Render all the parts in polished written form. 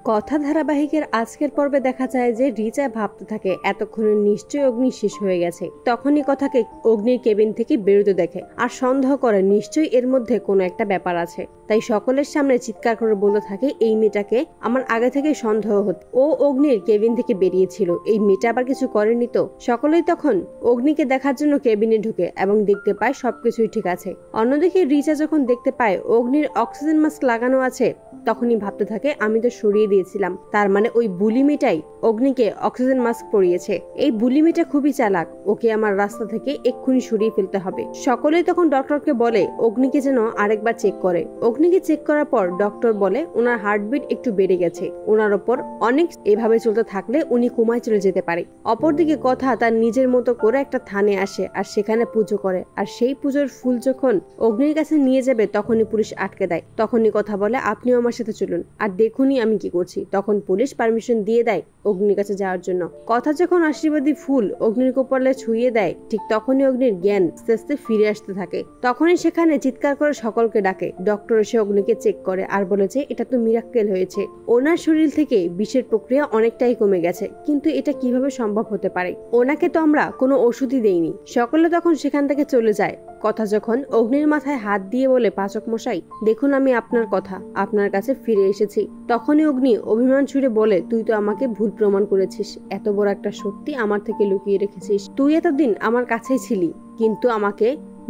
কথা ধারাবাহিকের আজকের পর্বে দেখা যায় যে রিচা ভাবতে থাকে এতক্ষণে নিশ্চয়ই অগ্নি শেষ হয়ে গেছে। তখনই কথাকে অগ্নির কেবিন থেকে বেরোতে দেখে আর সন্দেহ করে নিশ্চয়ই এর মধ্যে কোনো একটা ব্যাপার আছে। তাই সকলের সামনে চিৎকার করে বলতে থাকে, এই মেয়েটাকে আমার আগে থেকে সন্দেহ হতো, ও অগ্নির কেবিন থেকে বেরিয়েছিল, এই মেয়েটা আবার কিছু করেনি তো। সকলেই তখন অগ্নিকে দেখার জন্য কেবিনে ঢুকে এবং দেখতে পায় সবকিছুই ঠিক আছে। অন্যদিকে রিচা যখন দেখতে পায় অগ্নির অক্সিজেন মাস্ক লাগানো আছে, তখনই ভাবতে থাকে আমি তো সরিয়ে দিয়েছিলাম, তার মানে ওই বুলি মেয়েটাই অগ্নিকে অক্সিজেন মাস্ক পরিয়েছে। এই বুলি মেয়েটা খুবই চালাক, ওকে আমার রাস্তা থেকে এক্ষুনি সরিয়ে ফেলতে হবে। সকলেই তখন ডক্টরকে বলে অগ্নিকে যেন আরেকবার চেক করে। অগ্নিকে চেক করার পর ডক্টর বলে ওনার হার্টবিট একটু বেড়ে গেছে, ওনার ওপর অনেক এভাবে চলতে থাকলে উনি কোমায় চলে যেতে পারে। অপরদিকে কথা তার নিজের মতো করে একটা থানে আসে আর সেখানে পুজো করে, আর সেই পুজোর ফুল যখন অগ্নির কাছে নিয়ে যাবে তখনই পুলিশ আটকে দেয়। তখনই কথা বলে আপনিও আমার সাথে চলুন আর দেখুনই আমি কি করছি। তখন পুলিশ পারমিশন দিয়ে দেয় অগ্নির কাছে যাওয়ার জন্য। কথা যখন আশীর্বাদী ফুল অগ্নির কপালে ছুঁয়ে দেয়, ঠিক তখনই অগ্নির জ্ঞান আস্তে আস্তে ফিরে আসতে থাকে। তখনই সেখানে চিৎকার করে সকলকে ডাকে। ডক্টর এসে অগ্নিকে চেক করে আর বলেছে এটা তো মিরাক্কেল হয়েছে, ওনার শরীর থেকে বিষের প্রক্রিয়া অনেকটাই কমে গেছে, কিন্তু এটা কিভাবে সম্ভব হতে পারে, ওনাকে তো আমরা কোনো ওষুধই দেইনি। সকলে তখন সেখান থেকে চলে যায়। কথা যখন অগ্নির মাথায় হাত দিয়ে বলে পাচক মশাই দেখুন আমি আপনার কথা আপনার কাছে ফিরে এসেছি, তখনই অগ্নি অভিমান ছুড়ে বলে তুই তো আমাকে ভুল প্রমাণ করেছিস, এত বড় একটা সত্যি আমার থেকে লুকিয়ে রেখেছিস। তুই এতদিন আমার কাছেই ছিলি কিন্তু আমাকে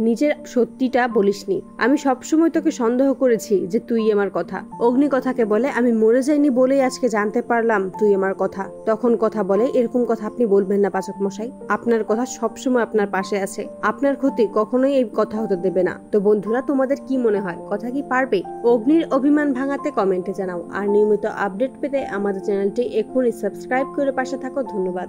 নিজের সত্যিটা বলিসনি। আমি সবসময় তোকে সন্দেহ করেছি যে তুই আমার কথা। অগ্নি কথাকে বলে আমি মরে যাইনি বলেই আজকে জানতে পারলাম তুই আমার কথা। তখন কথা বলে এরকম কথা আপনি বলবেন না পাচক মশাই, আপনার কথা সবসময় আপনার পাশে আছে, আপনার ক্ষতি কখনোই এই কথা হতে দেবে না। তো বন্ধুরা তোমাদের কি মনে হয় কথা কি পারবে অগ্নির অভিমান ভাঙাতে? কমেন্টে জানাও। আর নিয়মিত আপডেট পেতে আমাদের চ্যানেলটি এখনই সাবস্ক্রাইব করে পাশে থাকো। ধন্যবাদ।